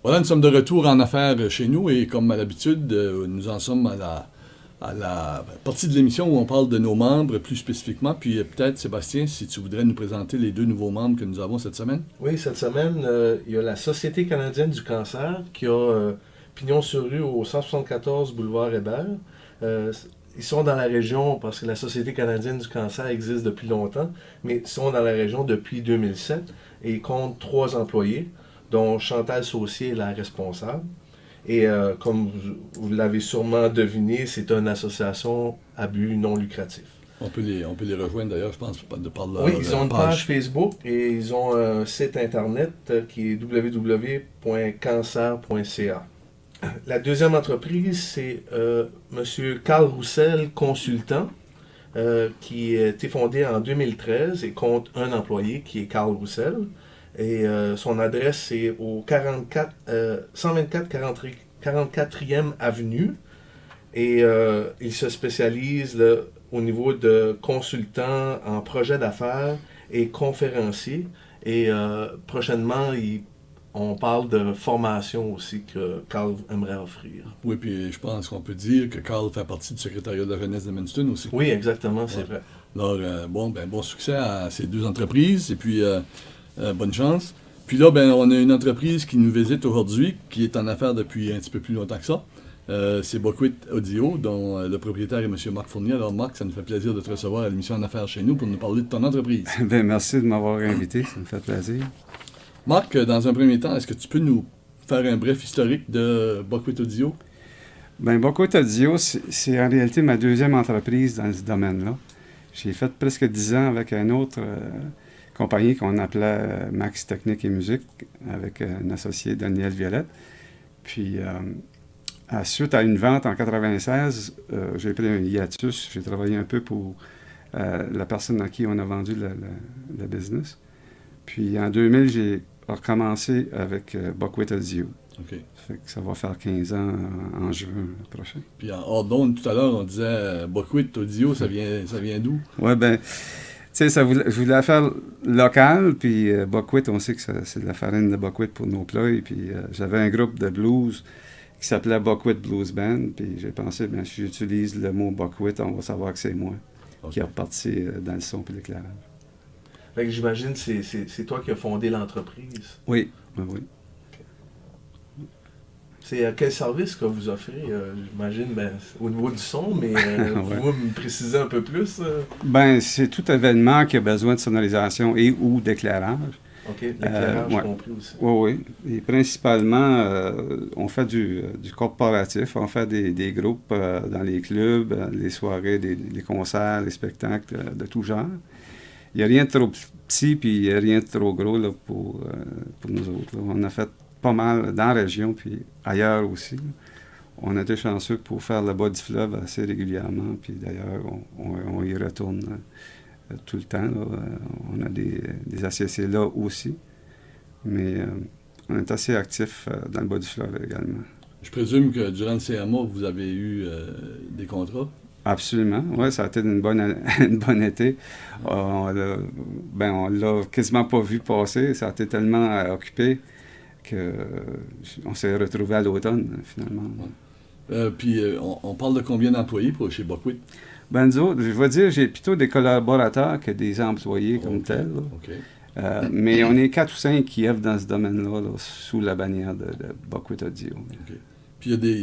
Voilà, nous sommes de retour en affaires chez nous et comme à l'habitude, nous en sommes à la partie de l'émission où on parle de nos membres plus spécifiquement. Puis peut-être, Sébastien, si tu voudrais nous présenter les deux nouveaux membres que nous avons cette semaine. Oui, cette semaine, il y a la Société canadienne du cancer qui a pignon sur rue au 174 boulevard Hébert. Ils sont dans la région parce que la Société canadienne du cancer existe depuis longtemps, mais ils sont dans la région depuis 2007 et ils comptent 3 employés, dont Chantal Saucier est la responsable. Et comme vous l'avez sûrement deviné, c'est une association à but non lucratif. On peut les rejoindre d'ailleurs, je pense, de par leur Oui, ils ont une page Facebook et ils ont un site internet qui est www.cancer.ca. La deuxième entreprise, c'est M. Carl Roussel, consultant, qui a été fondé en 2013 et compte un employé qui est Carl Roussel. Et son adresse, c'est au 124 44e Avenue. Et il se spécialise là, au niveau de consultant en projet d'affaires et conférencier. Et prochainement, on parle de formation aussi que Carl aimerait offrir. Oui, puis je pense qu'on peut dire que Carl fait partie du secrétariat de la jeunesse de Munston aussi. Oui, exactement, c'est vrai. Alors, bon succès à ces deux entreprises et puis bonne chance. Puis là, on a une entreprise qui nous visite aujourd'hui, qui est en affaires depuis un petit peu plus longtemps que ça. C'est Buckwheat Audio, dont le propriétaire est M. Marc Fournier. Alors, Marc, ça nous fait plaisir de te recevoir à l'émission En affaires chez nous pour nous parler de ton entreprise. Bien, merci de m'avoir invité, ça me fait plaisir. Marc, dans un premier temps, est-ce que tu peux nous faire un bref historique de Buckwheat Audio? Bien, Buckwheat Audio, c'est en réalité ma deuxième entreprise dans ce domaine-là. J'ai fait presque 10 ans avec une autre compagnie qu'on appelait Max Technique et Musique, avec un associé, Daniel Violette. Puis, suite à une vente en 1996, j'ai pris un hiatus. J'ai travaillé un peu pour la personne à qui on a vendu le business. Puis, en 2000, j'ai recommencé avec Buckwheat Audio. OK. Ça fait que ça va faire 15 ans en juin prochain. Puis en hors d'onde, tout à l'heure, on disait Buckwheat Audio, ça vient d'où? Oui, bien, tu sais, je voulais faire local, puis Buckwheat, on sait que c'est de la farine de Buckwheat pour nos plats. Et puis j'avais un groupe de blues qui s'appelait Buckwheat Blues Band. Puis j'ai pensé, bien, si j'utilise le mot Buckwheat, on va savoir que c'est moi qui est reparti dans le son et l'éclairage. Fait que j'imagine que c'est toi qui as fondé l'entreprise. Oui. C'est quel service que vous offrez, j'imagine, au niveau du son, mais pouvez-vous me préciser un peu plus? Ben, c'est tout événement qui a besoin de sonorisation et ou d'éclairage. OK, l'éclairage compris aussi. Oui. Et principalement, on fait du corporatif, on fait des groupes dans les clubs, les soirées, les concerts, les spectacles de tout genre. Il n'y a rien de trop petit, puis il n'y a rien de trop gros là, pour nous autres. Là. On a fait pas mal dans la région, puis ailleurs aussi. On a été chanceux pour faire le bas du fleuve assez régulièrement, puis d'ailleurs, on y retourne tout le temps. Là. On a des ACC là aussi, mais on est assez actifs dans le bas du fleuve également. Je présume que durant le CMA, vous avez eu des contrats? Absolument, oui, ça a été une bonne été. On l'a quasiment pas vu passer, ça a été tellement occupé qu'on s'est retrouvé à l'automne, finalement. Puis, on parle de combien d'employés chez Buckwheat? Ben, nous autres, je vais dire, j'ai plutôt des collaborateurs que des employés comme tels. OK. Mais on est 4 ou 5 qui œuvrent dans ce domaine-là, là, sous la bannière de Buckwheat Audio. OK. Puis, il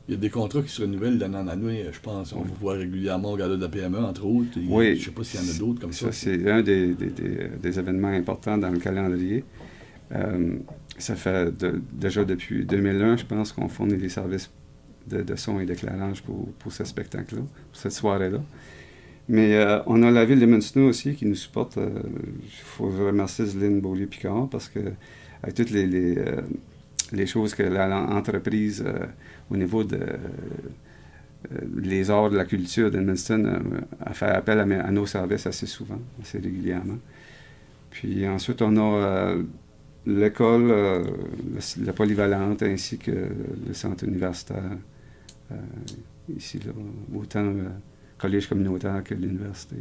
y a des contrats qui se renouvellent d'année en année, je pense. On vous voit régulièrement au gala de la PME, entre autres. Oui. Je ne sais pas s'il y en a d'autres comme ça. Ça, c'est un des événements importants dans le calendrier. Ça fait déjà depuis 2001, je pense, qu'on fournit des services de son et d'éclairage pour ce spectacle-là, pour cette soirée-là. Mais on a la ville de Munston aussi qui nous supporte. Il faut remercier Zéline Beaulieu-Picard parce que avec toutes les choses que l'entreprise, au niveau de les arts de la culture de Munston, a fait appel à nos services assez souvent, assez régulièrement. Puis ensuite, on a l'école, la polyvalente, ainsi que le centre universitaire, ici, là, autant collège communautaire que l'université.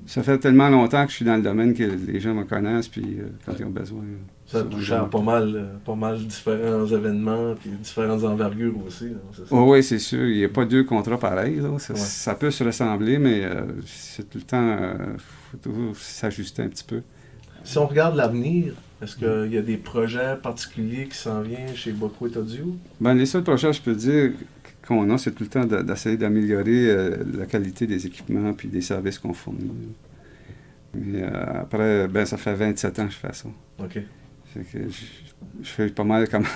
Ça fait tellement longtemps que je suis dans le domaine que les gens me connaissent, puis quand ils ont besoin... Ça a touché à pas mal différents événements, puis différentes envergures aussi. Là, c'est ça? Oui, c'est sûr. Il n'y a pas deux contrats pareils. Là. Ça peut se ressembler, mais c'est tout le temps... faut toujours s'ajuster un petit peu. Si on regarde l'avenir, est-ce qu'il y a des projets particuliers qui s'en viennent chez Bokwit Audio? Ben, les seuls projets, je peux dire, qu'on a, c'est tout le temps d'essayer d'améliorer la qualité des équipements puis des services qu'on fournit. Mais après, ben, ça fait 27 ans que je fais ça. OK. Fait que je fais pas mal comment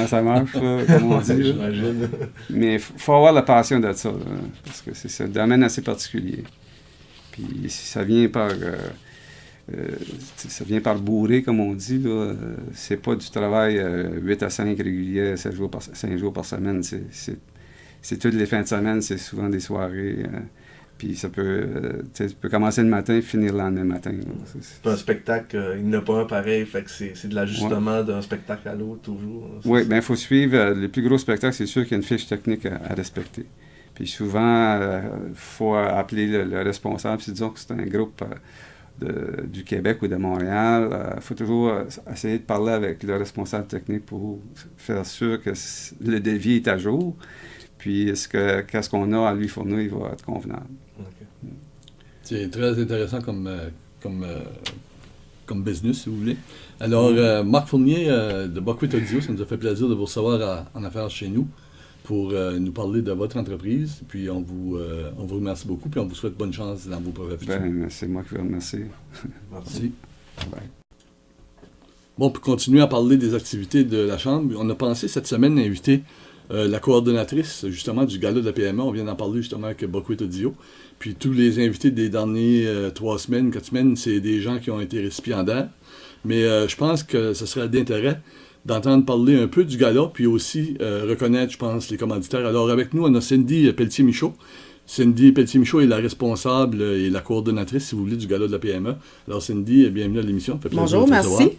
ça marche, là, comme on dit. J'imagine. Mais il faut avoir la passion de ça, là, parce que c'est un domaine assez particulier. Puis ça vient par bourrer, comme on dit. C'est pas du travail 8 à 5 régulier, 5 jours par semaine. C'est toutes les fins de semaine, c'est souvent des soirées. Puis ça peut, tu peux commencer le matin et finir le lendemain matin. C'est un spectacle, il n'y en a pas un pareil, fait que c'est de l'ajustement d'un spectacle à l'autre toujours. Oui, bien il faut suivre. Les plus gros spectacles, c'est sûr qu'il y a une fiche technique à respecter. Puis souvent, il faut appeler le responsable. Si disons que c'est un groupe du Québec ou de Montréal, il faut toujours essayer de parler avec le responsable technique pour faire sûr que le devis est à jour. Puis qu'est-ce qu'on a à lui fournir, il va être convenable. Okay. C'est très intéressant comme business, si vous voulez. Alors, Marc Fournier de Bokwit Audio, ça nous a fait plaisir de vous recevoir en affaires chez nous pour nous parler de votre entreprise. Puis on vous remercie beaucoup, puis on vous souhaite bonne chance dans vos projets futurs. Ben, c'est moi qui vous remercie. Merci. Bye. Bon, pour continuer à parler des activités de la Chambre, on a pensé cette semaine inviter la coordonnatrice, justement, du gala de la PMA. On vient d'en parler, justement, avec Bokwit Audio. Puis tous les invités des derniers 3 semaines, 4 semaines, c'est des gens qui ont été récipiendaires. Mais je pense que ce serait d'intérêt d'entendre parler un peu du gala, puis aussi reconnaître, je pense, les commanditaires. Alors, avec nous, on a Cindy Pelletier-Michaud. Cindy Pelletier-Michaud est la responsable et la coordonnatrice, si vous voulez, du gala de la PMA. Alors, Cindy, bienvenue à l'émission. Ça fait plaisir Bonjour, de te merci. recevoir.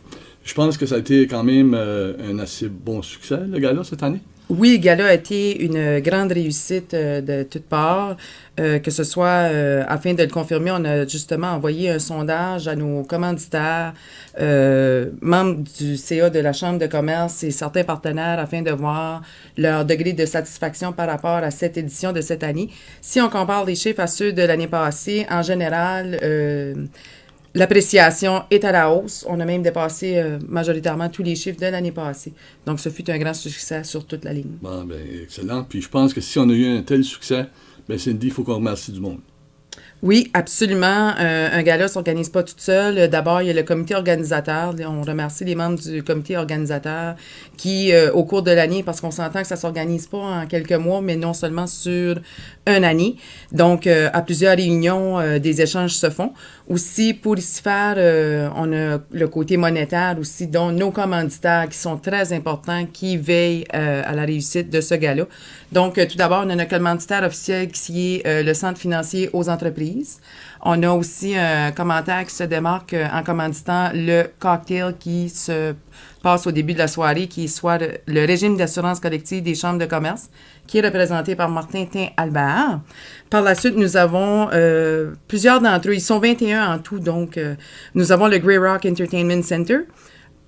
Je pense que ça a été quand même un assez bon succès, le gala, cette année. Oui, le gala a été une grande réussite de toutes parts, que ce soit, afin de le confirmer, on a justement envoyé un sondage à nos commanditaires, membres du CA de la Chambre de commerce et certains partenaires afin de voir leur degré de satisfaction par rapport à cette édition de cette année. Si on compare les chiffres à ceux de l'année passée, en général, l'appréciation est à la hausse. On a même dépassé majoritairement tous les chiffres de l'année passée. Donc, ce fut un grand succès sur toute la ligne. Bon, ben, excellent. Puis je pense que si on a eu un tel succès, ben Cindy, il faut qu'on remercie du monde. Oui, absolument. Un gala ne s'organise pas tout seul. D'abord, il y a le comité organisateur. On remercie les membres du comité organisateur qui, au cours de l'année, parce qu'on s'entend que ça ne s'organise pas en quelques mois, mais non seulement sur une année. Donc, à plusieurs réunions, des échanges se font. Aussi, pour ici faire, on a le côté monétaire aussi, dont nos commanditaires qui sont très importants, qui veillent à la réussite de ce gala. Donc, tout d'abord, on a notre commanditaire officiel qui est le Centre financier aux entreprises. On a aussi un commentaire qui se démarque en commanditant le cocktail qui se passe au début de la soirée, qui est soit le régime d'assurance collective des chambres de commerce, qui est représenté par Martin Tin-Albert. Par la suite, nous avons plusieurs d'entre eux. Ils sont 21 en tout, donc nous avons le Grey Rock Entertainment Center.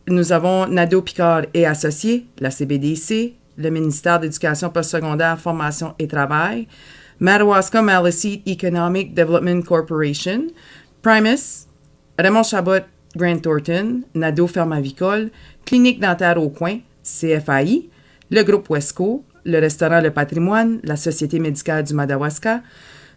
Nous avons Nadeau Picard et Associés, la CBDC, le ministère d'Éducation postsecondaire, Formation et Travail, Madawaska Maliseet Economic Development Corporation, Primus, Raymond Chabot Grant Thornton, Nadeau Ferme Avicole, Clinique Dentaire au Coin, CFAI, le groupe Wesco, le restaurant Le Patrimoine, la Société médicale du Madawaska,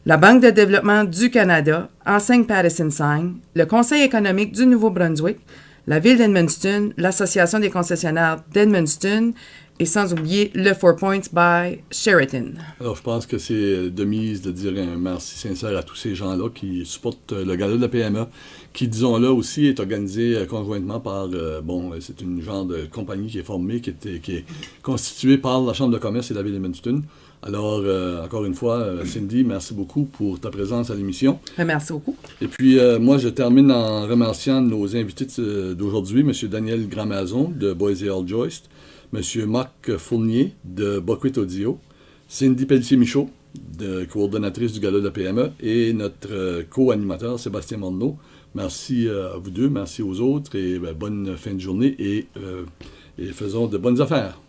la Banque de développement du Canada, Enseigne Patterson Sign, le Conseil économique du Nouveau-Brunswick, la Ville d'Edmundston, l'Association des concessionnaires d'Edmundston, et sans oublier le 4 Points by Sheraton. Alors, je pense que c'est de mise de dire un merci sincère à tous ces gens-là qui supportent le gala de la PMA, qui, disons-le aussi, est organisé conjointement par, c'est une genre de compagnie qui est formée, qui est constituée par la Chambre de commerce et la Ville d'Edmundston. Alors, encore une fois, Cindy, merci beaucoup pour ta présence à l'émission. Merci beaucoup. Et puis, moi, je termine en remerciant nos invités d'aujourd'hui, M. Daniel Gramazon de Boise Hall Joist, M. Marc Fournier de Bokwit Audio, Cindy Pelletier-Michaud coordonnatrice du Gala de la PME, et notre co-animateur, Sébastien Morneau. Merci à vous deux, merci aux autres, et bonne fin de journée, et faisons de bonnes affaires.